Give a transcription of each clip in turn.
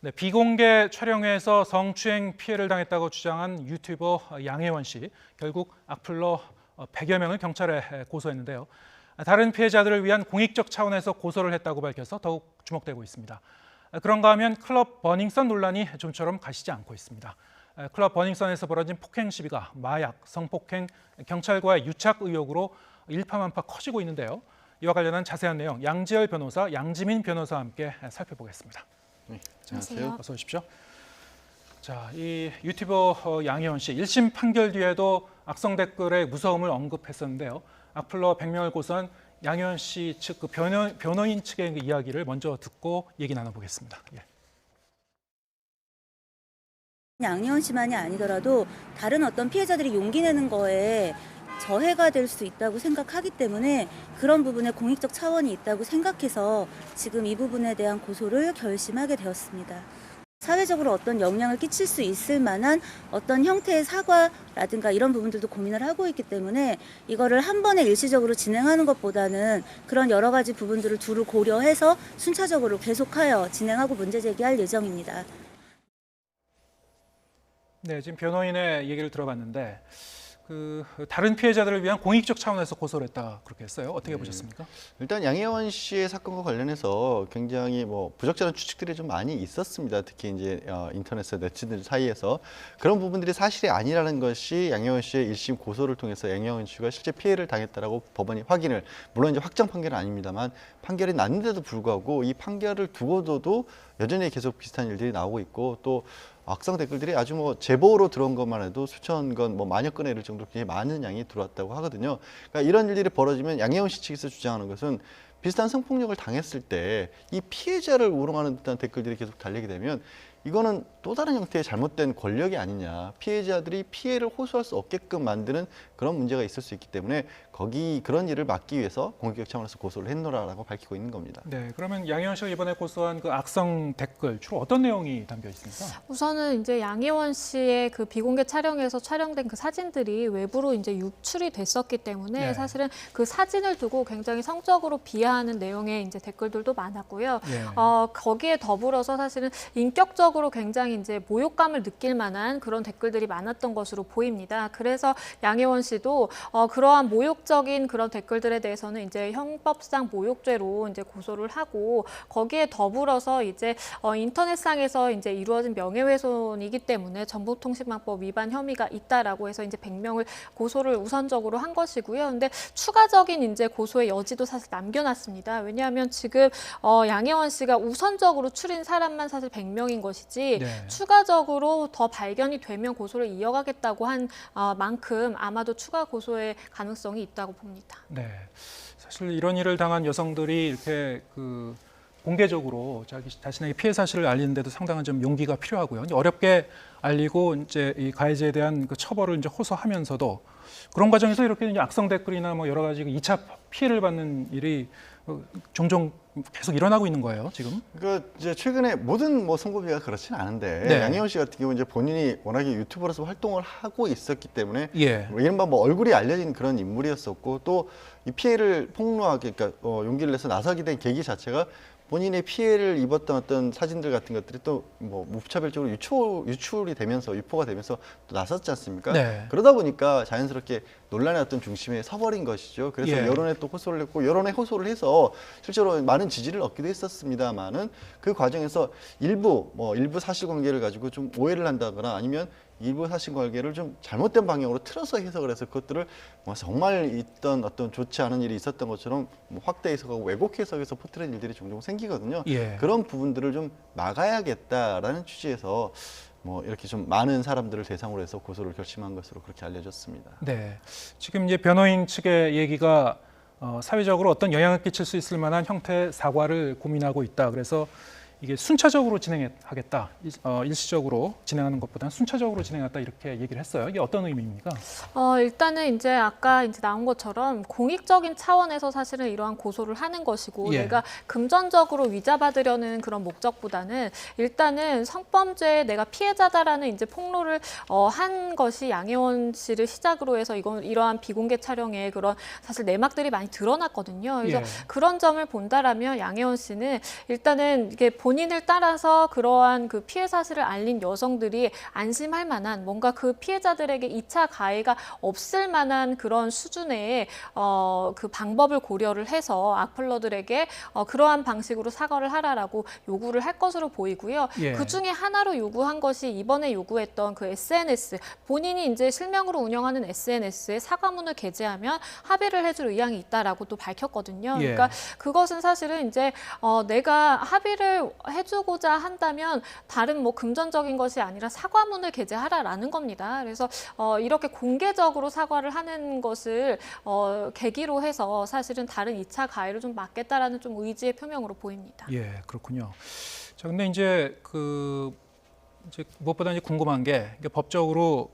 네, 비공개 촬영회에서 성추행 피해를 당했다고 주장한 유튜버 양혜원 씨, 결국 악플러 100여 명을 경찰에 고소했는데요. 다른 피해자들을 위한 공익적 차원에서 고소를 했다고 밝혀서 더욱 주목되고 있습니다. 그런가 하면 클럽 버닝썬 논란이 좀처럼 가시지 않고 있습니다. 클럽 버닝썬에서 벌어진 폭행 시비가 마약, 성폭행, 경찰과의 유착 의혹으로 일파만파 커지고 있는데요. 이와 관련한 자세한 내용 양지열 변호사, 양지민 변호사와 함께 살펴보겠습니다. 네, 안녕하세요. 어서 오십시오. 자, 이 유튜버 양혜원 씨 1심 판결 뒤에도 악성 댓글의 무서움을 언급했었는데요. 악플러 100명을 고소한 양혜원 씨 측 그 변호인 측의 그 이야기를 먼저 듣고 얘기 나눠보겠습니다. 예. 양혜원 씨만이 아니더라도 다른 어떤 피해자들이 용기 내는 거에 저해가 될 수 있다고 생각하기 때문에 그런 부분에 공익적 차원이 있다고 생각해서 지금 이 부분에 대한 고소를 결심하게 되었습니다. 사회적으로 어떤 영향을 끼칠 수 있을 만한 어떤 형태의 사과라든가 이런 부분들도 고민을 하고 있기 때문에 이거를 한 번에 일시적으로 진행하는 것보다는 그런 여러 가지 부분들을 두루 고려해서 순차적으로 계속하여 진행하고 문제 제기할 예정입니다. 네, 지금 변호인의 얘기를 들어봤는데 다른 피해자들을 위한 공익적 차원에서 고소를 했다 그렇게 했어요. 어떻게 보셨습니까? 일단 양혜원 씨의 사건과 관련해서 굉장히 부적절한 추측들이 좀 많이 있었습니다. 특히 이제 인터넷 네티즌 사이에서 그런 부분들이 사실이 아니라는 것이 양혜원 씨의 1심 고소를 통해서 양혜원 씨가 실제 피해를 당했다라고 법원이 확인을, 물론 이제 확정 판결은 아닙니다만 판결이 났는데도 불구하고 이 판결을 두고도 여전히 계속 비슷한 일들이 나오고 있고, 또 악성 댓글들이 아주 제보로 들어온 것만 해도 수천 건, 만여 건에 이를 정도로 굉장히 많은 양이 들어왔다고 하거든요. 그러니까 이런 일들이 벌어지면 양혜원 씨 측에서 주장하는 것은 비슷한 성폭력을 당했을 때 이 피해자를 우롱하는 듯한 댓글들이 계속 달리게 되면 이거는 또 다른 형태의 잘못된 권력이 아니냐, 피해자들이 피해를 호소할 수 없게끔 만드는 그런 문제가 있을 수 있기 때문에 그런 일을 막기 위해서 공익적 차원에서 고소를 했노라라고 밝히고 있는 겁니다. 네, 그러면 양혜원 씨가 이번에 고소한 그 악성 댓글 주로 어떤 내용이 담겨 있습니까? 우선은 이제 양혜원 씨의 그 비공개 촬영에서 촬영된 그 사진들이 외부로 이제 유출이 됐었기 때문에 네. 사실은 그 사진을 두고 굉장히 성적으로 비하하는 내용의 이제 댓글들도 많았고요. 네. 거기에 더불어서 사실은 인격적으로 굉장히 이제 모욕감을 느낄 만한 그런 댓글들이 많았던 것으로 보입니다. 그래서 양혜원 씨도 그러한 모욕적인 그런 댓글들에 대해서는 이제 형법상 모욕죄로 이제 고소를 하고, 거기에 더불어서 이제 인터넷상에서 이제 이루어진 명예훼손이기 때문에 정보통신망법 위반 혐의가 있다라고 해서 이제 100명을 고소를 우선적으로 한 것이고요. 근데 추가적인 이제 고소의 여지도 사실 남겨놨습니다. 왜냐하면 지금 양혜원 씨가 우선적으로 추린 사람만 사실 100명인 것이지, 네. 추가적으로 더 발견이 되면 고소를 이어가겠다고 한 만큼 아마도 추가 고소의 가능성이 있다고 봅니다. 네, 사실 이런 일을 당한 여성들이 이렇게 공개적으로 자신에게 피해 사실을 알리는데도 상당한 좀 용기가 필요하고요. 어렵게 알리고 이제 이 가해자에 대한 그 처벌을 이제 호소하면서도 그런 과정에서 이렇게 이제 악성 댓글이나 여러 가지 2차 피해를 받는 일이 종종 계속 일어나고 있는 거예요, 지금. 그러니까 이제 최근에 모든 선고비가 그렇지는 않은데, 네. 양혜원 씨 같은 경우 이제 본인이 워낙에 유튜버로서 활동을 하고 있었기 때문에 예. 이른바 얼굴이 알려진 그런 인물이었었고, 또 이 피해를 폭로하게, 그러니까 용기를 내서 나서게 된 계기 자체가 본인의 피해를 입었던 어떤 사진들 같은 것들이 또 무차별적으로 유출이 되면서, 유포가 되면서 또 나섰지 않습니까? 네. 그러다 보니까 자연스럽게 논란의 어떤 중심에 서버린 것이죠. 그래서 예. 여론에 또 호소를 했고, 여론에 호소를 해서 실제로 많은 지지를 얻기도 했었습니다만은, 그 과정에서 일부 사실관계를 가지고 좀 오해를 한다거나 아니면 일부 사실관계를 좀 잘못된 방향으로 틀어서 해석을 해서 그것들을 정말 있던 어떤 좋지 않은 일이 있었던 것처럼 확대 해석하고 왜곡 해석해서 퍼뜨리는 일들이 종종 생기거든요. 예. 그런 부분들을 좀 막아야겠다라는 취지에서 이렇게 좀 많은 사람들을 대상으로 해서 고소를 결심한 것으로 그렇게 알려졌습니다. 네, 지금 이제 변호인 측의 얘기가 사회적으로 어떤 영향을 끼칠 수 있을 만한 형태의 사과를 고민하고 있다. 그래서 이게 순차적으로 진행하겠다. 일시적으로 진행하는 것보다는 순차적으로 진행하겠다 이렇게 얘기를 했어요. 이게 어떤 의미입니까? 일단은 이제 아까 이제 나온 것처럼 공익적인 차원에서 사실은 이러한 고소를 하는 것이고, 예. 내가 금전적으로 위자받으려는 그런 목적보다는 일단은 성범죄에 내가 피해자다라는 이제 폭로를 한 것이 양혜원 씨를 시작으로 해서 이러한 비공개 촬영에 그런 사실 내막들이 많이 드러났거든요. 그래서 예. 그런 점을 본다라면 양혜원 씨는 일단은 이게 본인을 따라서 그러한 그 피해 사실을 알린 여성들이 안심할 만한 뭔가 그 피해자들에게 2차 가해가 없을 만한 그런 수준의 그 방법을 고려를 해서 악플러들에게 그러한 방식으로 사과를 하라라고 요구를 할 것으로 보이고요. 예. 그 중에 하나로 요구한 것이 이번에 요구했던 그 SNS, 본인이 이제 실명으로 운영하는 SNS에 사과문을 게재하면 합의를 해줄 의향이 있다라고 또 밝혔거든요. 예. 그러니까 그것은 사실은 이제 내가 합의를 해주고자 한다면 다른 뭐 금전적인 것이 아니라 사과문을 게재하라라는 겁니다. 그래서 이렇게 공개적으로 사과를 하는 것을 계기로 해서 사실은 다른 2차 가해를 좀 막겠다라는 좀 의지의 표명으로 보입니다. 예, 그렇군요. 자, 근데 이제 이제 무엇보다 이제 궁금한 게 이게 법적으로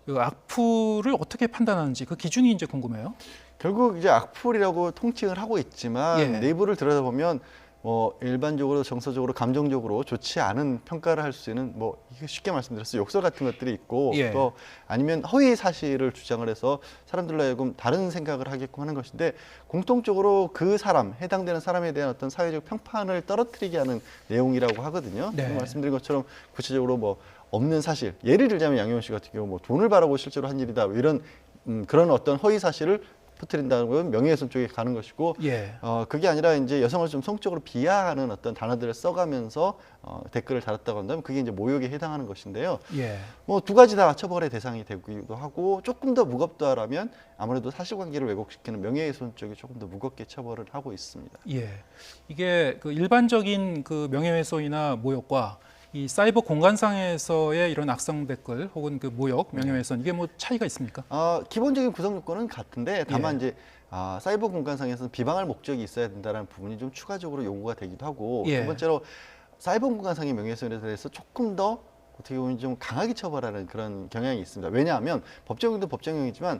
그 악플을 어떻게 판단하는지 그 기준이 이제 궁금해요. 결국 이제 악플이라고 통칭을 하고 있지만 예. 내부를 들여다보면 뭐 일반적으로 정서적으로 감정적으로 좋지 않은 평가를 할 수 있는 뭐 이게 쉽게 말씀드려서 욕설 같은 것들이 있고 예. 또 아니면 허위 사실을 주장을 해서 사람들로 하여금 다른 생각을 하게끔 하는 것인데 공통적으로 그 사람 해당되는 사람에 대한 어떤 사회적 평판을 떨어뜨리게 하는 내용이라고 하거든요. 네. 말씀드린 것처럼 구체적으로 뭐 없는 사실 예를 들자면 양효원 씨 같은 경우 뭐 돈을 바라고 실제로 한 일이다 뭐 이런 그런 어떤 허위 사실을 퍼뜨린다는 건 명예훼손 쪽에 가는 것이고 예. 그게 아니라 이제 여성을 좀 성적으로 비하하는 어떤 단어들을 써가면서 댓글을 달았다고 한다면 그게 이제 모욕에 해당하는 것인데요. 예. 뭐 두 가지 다 처벌의 대상이 되기도 하고 조금 더 무겁다라면 아무래도 사실관계를 왜곡시키는 명예훼손 쪽에 조금 더 무겁게 처벌을 하고 있습니다. 예. 이게 그 일반적인 그 명예훼손이나 모욕과 이 사이버 공간상에서의 이런 악성 댓글 혹은 그 모욕, 명예훼손 이게 뭐 차이가 있습니까? 기본적인 구성 요건은 같은데 다만 예. 이제 사이버 공간상에서는 비방할 목적이 있어야 된다는 부분이 좀 추가적으로 요구가 되기도 하고 예. 두 번째로 사이버 공간상의 명예훼손에 대해서 조금 더 어떻게 보면 좀 강하게 처벌하는 그런 경향이 있습니다. 왜냐하면 법정형도 법정형이지만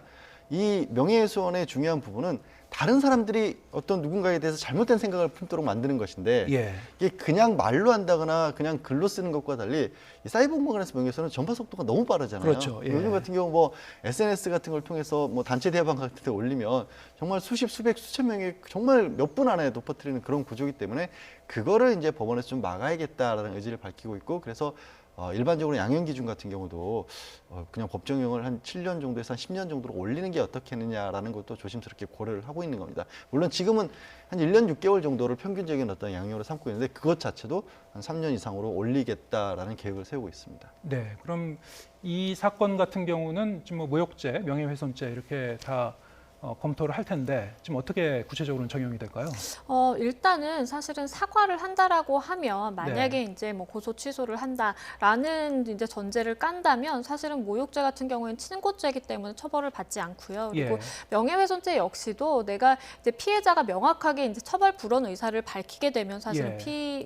이 명예훼손의 중요한 부분은 다른 사람들이 어떤 누군가에 대해서 잘못된 생각을 품도록 만드는 것인데 예. 이게 그냥 말로 한다거나 그냥 글로 쓰는 것과 달리 이 사이버 공간에서 명예훼손은 전파 속도가 너무 빠르잖아요. 그렇죠. 예. 요즘 같은 경우 뭐 SNS 같은 걸 통해서 뭐 단체 대화방 같은 데 올리면 정말 수십, 수백, 수천 명이 정말 몇 분 안에 덮어뜨리는 그런 구조이기 때문에 그거를 이제 법원에서 좀 막아야겠다라는 의지를 밝히고 있고 그래서 일반적으로 양형 기준 같은 경우도 그냥 법정형을 한 7년 정도에서 한 10년 정도로 올리는 게 어떻겠느냐라는 것도 조심스럽게 고려를 하고 있는 겁니다. 물론 지금은 한 1년 6개월 정도를 평균적인 어떤 양형으로 삼고 있는데 그것 자체도 한 3년 이상으로 올리겠다라는 계획을 세우고 있습니다. 네. 그럼 이 사건 같은 경우는 지금 뭐 모욕죄, 명예훼손죄 이렇게 다 검토를 할 텐데 지금 어떻게 구체적으로는 적용이 될까요? 일단은 사실은 사과를 한다라고 하면 만약에 네. 이제 뭐 고소 취소를 한다라는 이제 전제를 깐다면 사실은 모욕죄 같은 경우에는 친고죄이기 때문에 처벌을 받지 않고요. 그리고 예. 명예훼손죄 역시도 내가 이제 피해자가 명확하게 이제 처벌 불원 의사를 밝히게 되면 사실은 예.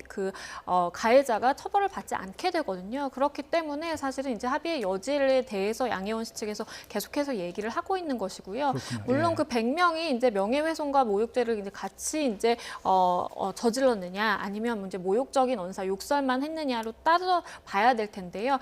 가해자가 처벌을 받지 않게 되거든요. 그렇기 때문에 사실은 이제 합의의 여지에 대해서 양혜원 씨 측에서 계속해서 얘기를 하고 있는 것이고요. 그렇군요. 물론 예. 그 100명이 이제 명예훼손과 모욕죄를 이제 같이 이제 저질렀느냐 아니면 이제 모욕적인 언사 욕설만 했느냐로 따져 봐야 될 텐데요.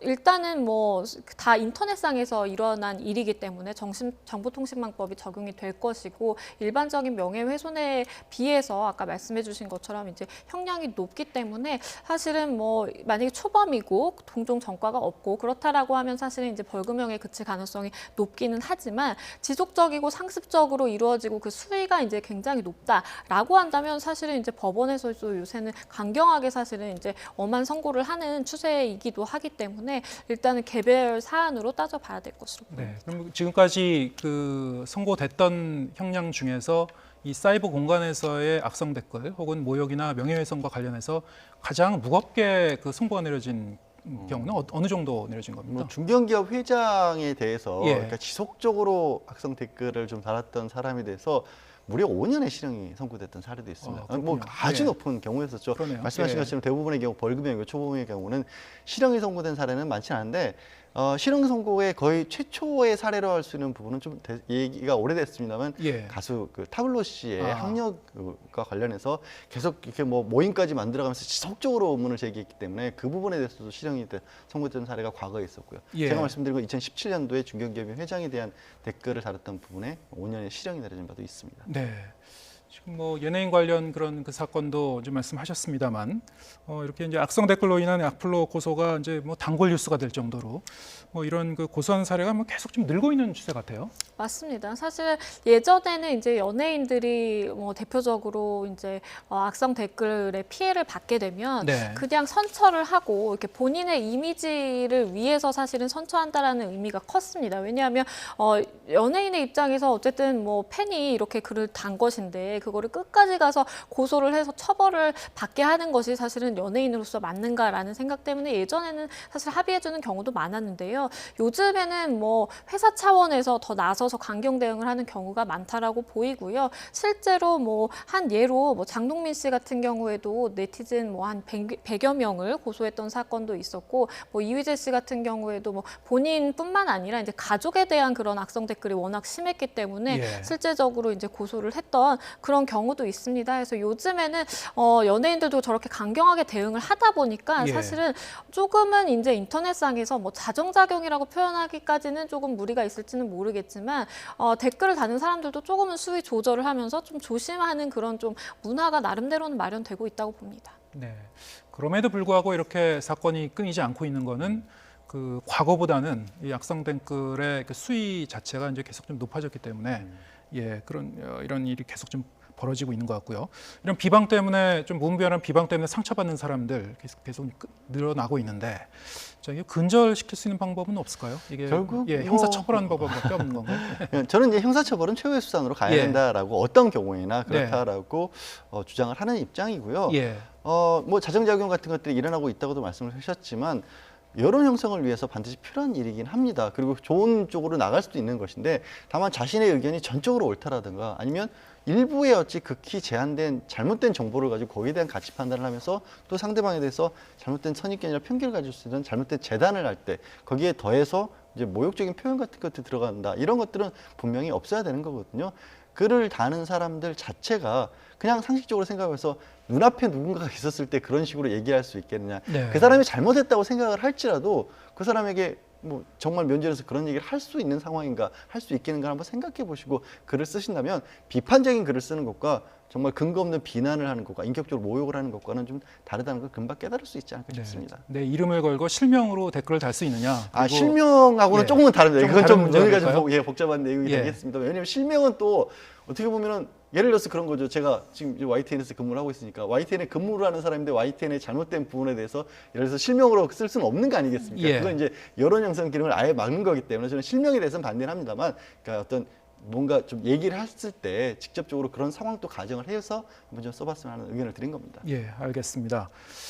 일단은 뭐 다 인터넷상에서 일어난 일이기 때문에 정보통신망법이 적용이 될 것이고 일반적인 명예훼손에 비해서 아까 말씀해주신 것처럼 이제 형량이 높기 때문에 사실은 뭐 만약에 초범이고 동종 전과가 없고 그렇다라고 하면 사실은 이제 벌금형에 그칠 가능성이 높기는 하지만 지속적이고 상습적으로 이루어지고 그 수위가 이제 굉장히 높다라고 한다면 사실은 이제 법원에서도 요새는 강경하게 사실은 이제 엄한 선고를 하는 추세이기도 하기 때문에 일단은 개별 사안으로 따져봐야 될 것으로 보입니다. 네. 그럼 지금까지 그 선고됐던 형량 중에서 이 사이버 공간에서의 악성 댓글 혹은 모욕이나 명예훼손과 관련해서 가장 무겁게 그 선고가 내려진 경우는 어느 정도 내려진 겁니까? 뭐 중견기업 회장에 대해서 예. 그러니까 지속적으로 악성 댓글을 좀 달았던 사람에 대해서 무려 5년의 실형이 선고됐던 사례도 있습니다. 뭐 그렇군요. 아주 예. 높은 경우였었죠. 그러네요. 말씀하신 예. 것처럼 대부분의 경우 벌금형이고 초범의 경우는 실형이 선고된 사례는 많지 않은데 실형 선고의 거의 최초의 사례로 할 수 있는 부분은 좀 얘기가 오래됐습니다만 예. 가수 그 타블로 씨의 학력과 관련해서 계속 이렇게 뭐 모임까지 만들어가면서 지속적으로 의문을 제기했기 때문에 그 부분에 대해서도 실형이 선고된 사례가 과거에 있었고요. 예. 제가 말씀드린 거 2017년도에 중견기업의 회장에 대한 댓글을 달았던 부분에 5년의 실형이 내려진 바도 있습니다. 네. 지금 뭐 연예인 관련 그런 그 사건도 이제 말씀하셨습니다만 이렇게 이제 악성 댓글로 인한 악플로 고소가 이제 뭐 단골 뉴스가 될 정도로 뭐 이런 그 고소한 사례가 뭐 계속 좀 늘고 있는 추세 같아요. 맞습니다. 사실 예전에는 이제 연예인들이 뭐 대표적으로 이제 악성 댓글에 피해를 받게 되면 네. 그냥 선처를 하고 이렇게 본인의 이미지를 위해서 사실은 선처한다라는 의미가 컸습니다. 왜냐하면 연예인의 입장에서 어쨌든 뭐 팬이 이렇게 글을 단 것인데 그거를 끝까지 가서 고소를 해서 처벌을 받게 하는 것이 사실은 연예인으로서 맞는가라는 생각 때문에 예전에는 사실 합의해주는 경우도 많았는데요. 요즘에는 뭐 회사 차원에서 더 나서서 강경 대응을 하는 경우가 많다라고 보이고요. 실제로 뭐 한 예로 뭐 장동민 씨 같은 경우에도 네티즌 뭐 한 100여 명을 고소했던 사건도 있었고 뭐 이휘재 씨 같은 경우에도 뭐 본인뿐만 아니라 이제 가족에 대한 그런 악성 댓글이 워낙 심했기 때문에 예. 실제적으로 이제 고소를 했던 그런 경우도 있습니다. 그래서 요즘에는 연예인들도 저렇게 강경하게 대응을 하다 보니까 예. 사실은 조금은 이제 인터넷상에서 뭐 자정작용이라고 표현하기까지는 조금 무리가 있을지는 모르겠지만 댓글을 다는 사람들도 조금은 수위 조절을 하면서 좀 조심하는 그런 좀 문화가 나름대로는 마련되고 있다고 봅니다. 네. 그럼에도 불구하고 이렇게 사건이 끊이지 않고 있는 거는 그 과거보다는 이 악성 댓글의 그 수위 자체가 이제 계속 좀 높아졌기 때문에 예, 그런 이런 일이 계속 좀 벌어지고 있는 것 같고요. 이런 비방 때문에 좀 무분별한 비방 때문에 상처받는 사람들 계속 늘어나고 있는데 자, 이게 근절시킬 수 있는 방법은 없을까요? 이게 결국 예, 형사 처벌하는 방법밖에 없는 건가요? 저는 이제 형사처벌은 최후의 수단으로 가야 예. 된다라고 어떤 경우에나 그렇다라고 주장을 하는 입장이고요. 예. 뭐 자정작용 같은 것들이 일어나고 있다고도 말씀을 하셨지만 여론 형성을 위해서 반드시 필요한 일이긴 합니다. 그리고 좋은 쪽으로 나갈 수도 있는 것인데 다만 자신의 의견이 전적으로 옳다라든가 아니면 일부의 어찌 극히 제한된 잘못된 정보를 가지고 거기에 대한 가치 판단을 하면서 또 상대방에 대해서 잘못된 선입견이나 편견을 가질 수 있는 잘못된 재단을 할 때 거기에 더해서 이제 모욕적인 표현 같은 것들이 들어간다. 이런 것들은 분명히 없어야 되는 거거든요. 글을 다는 사람들 자체가 그냥 상식적으로 생각해서 눈앞에 누군가가 있었을 때 그런 식으로 얘기할 수 있겠느냐. 네. 그 사람이 잘못했다고 생각을 할지라도 그 사람에게 뭐 정말 면전에서 그런 얘기를 할 수 있는 상황인가, 할 수 있겠는가 한번 생각해 보시고 글을 쓰신다면 비판적인 글을 쓰는 것과 정말 근거 없는 비난을 하는 것과 인격적으로 모욕을 하는 것과는 좀 다르다는 걸 금방 깨달을 수 있지 않을까 싶습니다. 내 이름을 걸고 실명으로 댓글을 달 수 있느냐? 아, 그리고 실명하고는 예. 조금은 다릅니다. 좀 그건 다른 좀 문제가 논의가 될까요? 좀 복잡한 내용이 예. 되겠습니다. 왜냐하면 실명은 또 어떻게 보면은 예를 들어서 그런 거죠. 제가 지금 이제 YTN에서 근무를 하고 있으니까 YTN에 근무를 하는 사람인데 YTN의 잘못된 부분에 대해서 예를 들어서 실명으로 쓸 수는 없는 거 아니겠습니까? 예. 그건 이제 여론 형성 기능을 아예 막는 거기 때문에 저는 실명에 대해서는 반대는 합니다만, 그러니까 어떤 뭔가 좀 얘기를 했을 때 직접적으로 그런 상황도 가정을 해서 한번 좀 써봤으면 하는 의견을 드린 겁니다. 예, 알겠습니다.